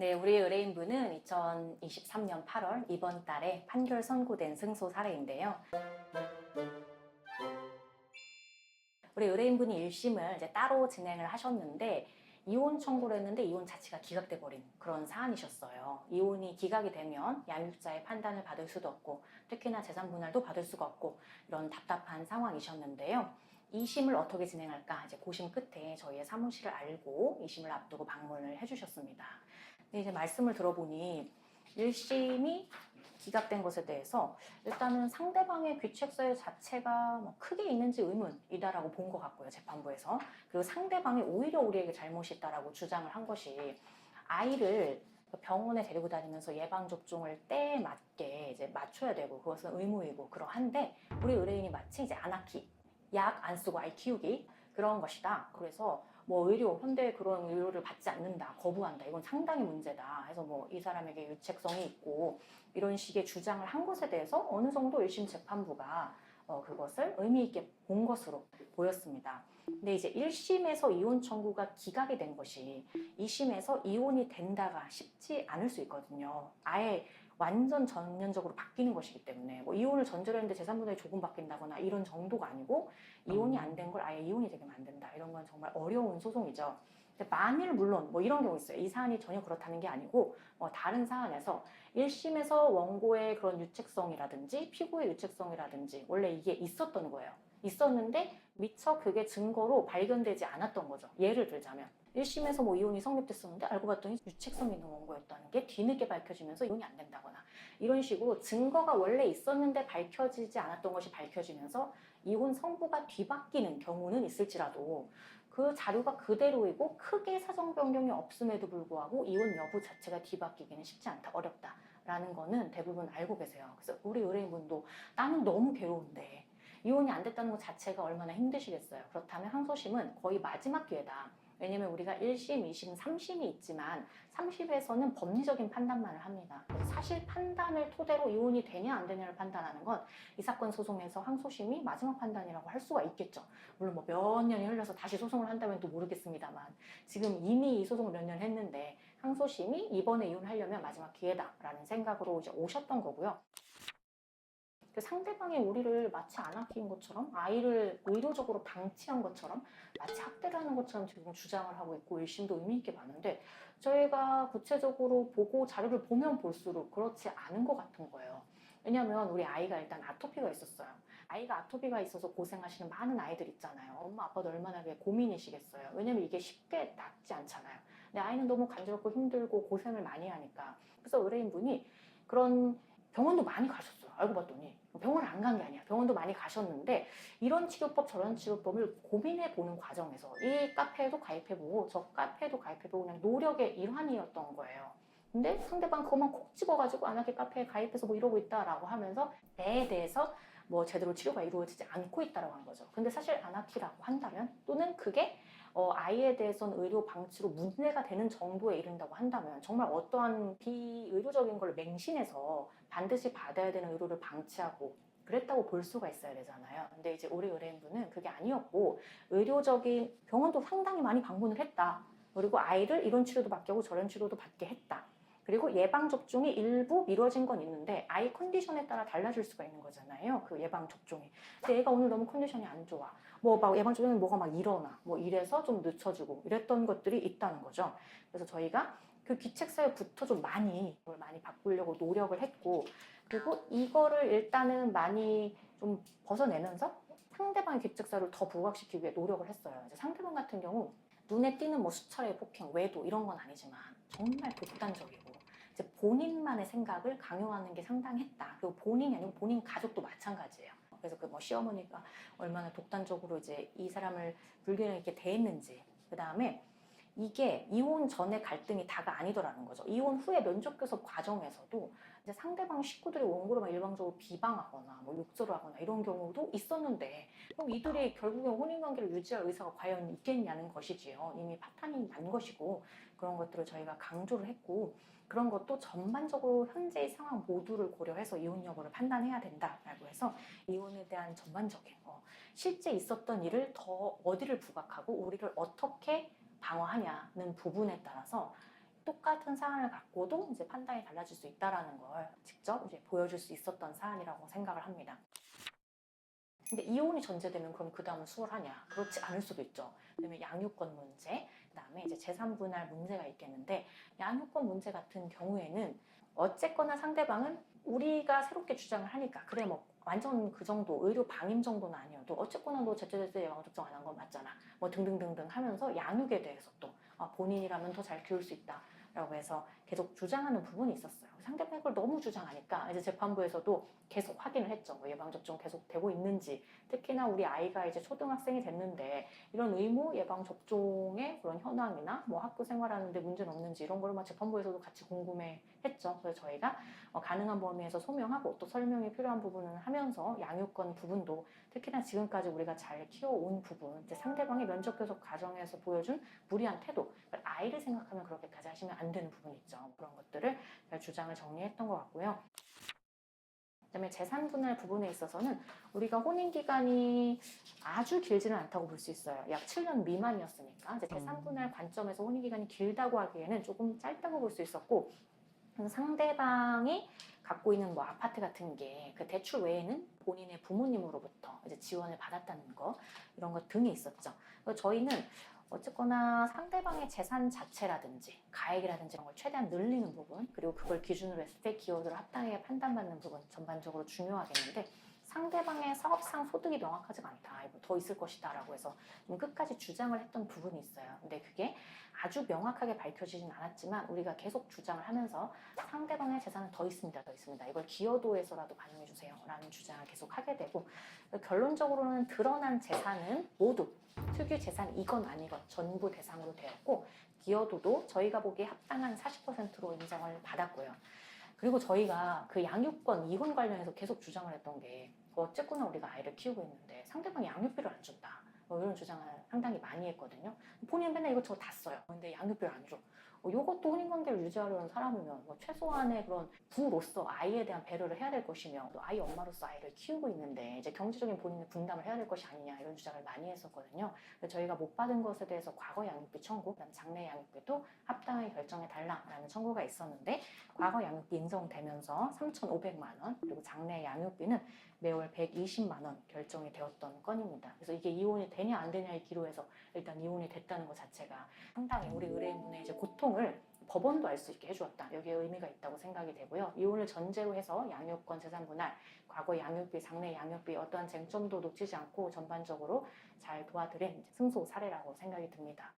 네, 우리 의뢰인분은 2023년 8월 이번 달에 판결 선고된 승소 사례인데요. 우리 의뢰인분이 1심을 이제 따로 진행을 하셨는데 이혼 청구를 했는데 이혼 자체가 기각돼 버린 그런 사안이셨어요. 이혼이 기각이 되면 양육자의 판단을 받을 수도 없고 특히나 재산 분할도 받을 수가 없고 이런 답답한 상황이셨는데요. 2심을 어떻게 진행할까 이제 고심 끝에 저희의 사무실을 알고 2심을 앞두고 방문을 해주셨습니다. 근데 이제 말씀을 들어보니 1심이 기각된 것에 대해서 일단은 상대방의 귀책서의 자체가 뭐 크게 있는지 의문이다라고 본 것 같고요, 재판부에서. 그리고 상대방이 오히려 우리에게 잘못이 있다라고 주장을 한 것이 아이를 병원에 데리고 다니면서 예방접종을 때에 맞게 이제 맞춰야 되고 그것은 의무이고 그러한데 우리 의뢰인이 마치 이제 안아키, 약 안 쓰고 아이 키우기 그런 것이다. 그래서 뭐 의료, 현대 그런 의료를 받지 않는다, 거부한다. 이건 상당히 문제다. 해서 뭐 이 사람에게 유책성이 있고 이런 식의 주장을 한 것에 대해서 어느 정도 1심 재판부가 그것을 의미 있게 본 것으로 보였습니다. 근데 이제 1심에서 이혼 청구가 기각이 된 것이 2심에서 이혼이 된다가 쉽지 않을 수 있거든요. 아예 완전 전면적으로 바뀌는 것이기 때문에 뭐 이혼을 전제로 했는데 재산분할이 조금 바뀐다거나 이런 정도가 아니고 이혼이 안 된 걸 아예 이혼이 되게 만든다. 이런 건 정말 어려운 소송이죠. 근데 만일 물론 뭐 이런 경우 있어요. 이 사안이 전혀 그렇다는 게 아니고 다른 사안에서 1심에서 원고의 그런 유책성이라든지 피고의 유책성이라든지 원래 이게 있었던 거예요. 있었는데 미처 그게 증거로 발견되지 않았던 거죠. 예를 들자면 1심에서 뭐 이혼이 성립됐었는데 알고 봤더니 유책성 있는 원고였다는 게 뒤늦게 밝혀지면서 이혼이 안 된다거나 이런 식으로 증거가 원래 있었는데 밝혀지지 않았던 것이 밝혀지면서 이혼 성부가 뒤바뀌는 경우는 있을지라도 그 자료가 그대로이고 크게 사정 변경이 없음에도 불구하고 이혼 여부 자체가 뒤바뀌기는 쉽지 않다, 어렵다라는 거는 대부분 알고 계세요. 그래서 우리 의뢰인분도 나는 너무 괴로운데 이혼이 안 됐다는 것 자체가 얼마나 힘드시겠어요. 그렇다면 항소심은 거의 마지막 기회다. 왜냐면 우리가 1심, 2심, 3심이 있지만 3심에서는 법리적인 판단만을 합니다. 그래서 사실 판단을 토대로 이혼이 되냐 안 되냐를 판단하는 건 이 사건 소송에서 항소심이 마지막 판단이라고 할 수가 있겠죠. 물론 뭐 몇 년이 흘러서 다시 소송을 한다면 또 모르겠습니다만 지금 이미 이 소송을 몇 년 했는데 항소심이 이번에 이혼하려면 마지막 기회다라는 생각으로 이제 오셨던 거고요. 그 상대방이 우리를 마치 안 아낀 것처럼 아이를 의도적으로 방치한 것처럼 마치 학대를 하는 것처럼 지금 주장을 하고 있고 1심도 의미 있게 봤는데 저희가 구체적으로 보고 자료를 보면 볼수록 그렇지 않은 것 같은 거예요. 왜냐하면 우리 아이가 일단 아토피가 있었어요. 아이가 아토피가 있어서 고생하시는 많은 아이들 있잖아요. 엄마 아빠도 얼마나 그게 고민이시겠어요. 왜냐면 이게 쉽게 낫지 않잖아요. 근데 아이는 너무 간지럽고 힘들고 고생을 많이 하니까. 그래서 의뢰인분이 그런 병원도 많이 가셨어요. 알고 봤더니 병원을 안 간 게 아니야. 병원도 많이 가셨는데 이런 치료법 저런 치료법을 고민해 보는 과정에서 이 카페에도 가입해보고 저 카페에도 가입해보고 그냥 노력의 일환이었던 거예요. 근데 상대방 그것만 콕 집어가지고 안하게 카페에 가입해서 뭐 이러고 있다라고 하면서 배에 대해서 뭐 제대로 치료가 이루어지지 않고 있다라고 한 거죠. 근데 사실 아나키라고 한다면 또는 그게 아이에 대해서는 의료 방치로 문제가 되는 정도에 이른다고 한다면 정말 어떠한 비의료적인 걸 맹신해서 반드시 받아야 되는 의료를 방치하고 그랬다고 볼 수가 있어야 되잖아요. 근데 이제 우리 의뢰인분은 그게 아니었고 의료적인 병원도 상당히 많이 방문을 했다. 그리고 아이를 이런 치료도 받게 하고 저런 치료도 받게 했다. 그리고 예방접종이 일부 미뤄진 건 있는데 아이 컨디션에 따라 달라질 수가 있는 거잖아요. 그 예방접종이. 근데 얘가 오늘 너무 컨디션이 안 좋아. 뭐 막 예방접종에 뭐가 막 일어나. 뭐 이래서 좀 늦춰지고 이랬던 것들이 있다는 거죠. 그래서 저희가 그 귀책사유부터 좀 많이 바꾸려고 노력을 했고 그리고 이거를 일단은 많이 좀 벗어내면서 상대방의 귀책사유를 더 부각시키기 위해 노력을 했어요. 이제 상대방 같은 경우 눈에 띄는 뭐 수차례 폭행, 외도 이런 건 아니지만 정말 독단적이고 이제 본인만의 생각을 강요하는 게 상당했다. 그리고 본인이 아니고 본인 가족도 마찬가지예요. 그래서 그 뭐 시어머니가 얼마나 독단적으로 이제 이 사람을 불균형 있게 대했는지 그 다음에 이게 이혼 전에 갈등이 다가 아니더라는 거죠. 이혼 후에 면접교섭 과정에서도 이제 상대방 식구들이 원고를 막 일방적으로 비방하거나 뭐 욕설을 하거나 이런 경우도 있었는데 그럼 이들이 결국엔 혼인관계를 유지할 의사가 과연 있겠냐는 것이지요. 이미 파탄이 난 것이고 그런 것들을 저희가 강조를 했고 그런 것도 전반적으로 현재의 상황 모두를 고려해서 이혼 여부를 판단해야 된다라고 해서 이혼에 대한 전반적인 실제 있었던 일을 더 어디를 부각하고 우리를 어떻게 방어하냐는 부분에 따라서 똑같은 사안을 갖고도 이제 판단이 달라질 수 있다라는 걸 직접 이제 보여줄 수 있었던 사안이라고 생각을 합니다. 근데 이혼이 전제되면 그럼 그 다음은 수월하냐? 그렇지 않을 수도 있죠. 왜냐면 양육권 문제, 그다음에 이제 재산 분할 문제가 있겠는데, 양육권 문제 같은 경우에는 어쨌거나 상대방은 우리가 새롭게 주장을 하니까, 그래 뭐 완전 그 정도 의료 방임 정도는 아니어도 어쨌거나 너 제때 예방 접종 안 한 건 맞잖아, 뭐 등등등등 하면서 양육에 대해서 또 본인이라면 더 잘 키울 수 있다 라고 해서 계속 주장하는 부분이 있었어요. 상대방이 그걸 너무 주장하니까 이제 재판부에서도 계속 확인을 했죠. 뭐 예방접종 계속 되고 있는지, 특히나 우리 아이가 이제 초등학생이 됐는데 이런 의무 예방접종의 그런 현황이나 뭐 학교 생활하는데 문제는 없는지, 이런 걸 막 재판부에서도 같이 궁금해했죠. 그래서 저희가 가능한 범위에서 소명하고 또 설명이 필요한 부분은 하면서 양육권 부분도, 특히나 지금까지 우리가 잘 키워온 부분, 이제 상대방의 면접 교섭 과정에서 보여준 무리한 태도, 아이를 생각하면 그렇게까지 하시면 안 되는 부분이 있죠. 그런 것들을 주장을 정리했던 것 같고요. 그다음에 재산 분할 부분에 있어서는 우리가 혼인 기간이 아주 길지는 않다고 볼 수 있어요. 약 7년 미만이었으니까 이제 재산 분할 관점에서 혼인 기간이 길다고 하기에는 조금 짧다고 볼 수 있었고, 상대방이 갖고 있는 뭐 아파트 같은 게 그 대출 외에는 본인의 부모님으로부터 이제 지원을 받았다는 거, 이런 것 등이 있었죠. 그래서 저희는 어쨌거나 상대방의 재산 자체라든지 가액이라든지 이런 걸 최대한 늘리는 부분, 그리고 그걸 기준으로 했을 때 기여도를 합당하게 판단받는 부분 전반적으로 중요하겠는데, 상대방의 사업상 소득이 명확하지가 않다, 이거 더 있을 것이다 라고 해서 좀 끝까지 주장을 했던 부분이 있어요. 근데 그게 아주 명확하게 밝혀지진 않았지만 우리가 계속 주장을 하면서 상대방의 재산은 더 있습니다, 더 있습니다, 이걸 기여도에서라도 반영해 주세요 라는 주장을 계속 하게 되고, 결론적으로는 드러난 재산은 모두 특유 재산 이건 아니건 전부 대상으로 되었고, 기여도도 저희가 보기에 합당한 40%로 인정을 받았고요. 그리고 저희가 그 양육권 이혼 관련해서 계속 주장을 했던 게, 어쨌거나 우리가 아이를 키우고 있는데 상대방이 양육비를 안 준다, 뭐 이런 주장을 상당히 많이 했거든요. 본인 맨날 이것저것 다 써요. 근데 양육비를 안 줘. 이것도 혼인관계를 유지하려는 사람이면 뭐 최소한의 그런 부로서 아이에 대한 배려를 해야 될 것이며, 또 아이 엄마로서 아이를 키우고 있는데 이제 경제적인 본인의 분담을 해야 될 것이 아니냐, 이런 주장을 많이 했었거든요. 그래서 저희가 못 받은 것에 대해서 과거 양육비 청구, 그다음 장래 양육비도 합당하게 결정해 달라라는 청구가 있었는데, 과거 양육비 인정되면서 3,500만 원, 그리고 장래 양육비는 매월 120만 원 결정이 되었던 건입니다. 그래서 이게 이혼이 되냐 안 되냐의 기로에서 일단 이혼이 됐다는 것 자체가 상당히 우리 의뢰인분의 이제 고통을 법원도 알 수 있게 해주었다, 여기에 의미가 있다고 생각이 되고요. 이혼을 전제로 해서 양육권 재산 분할, 과거 양육비, 장래 양육비 어떠한 쟁점도 놓치지 않고 전반적으로 잘 도와드린 승소 사례라고 생각이 듭니다.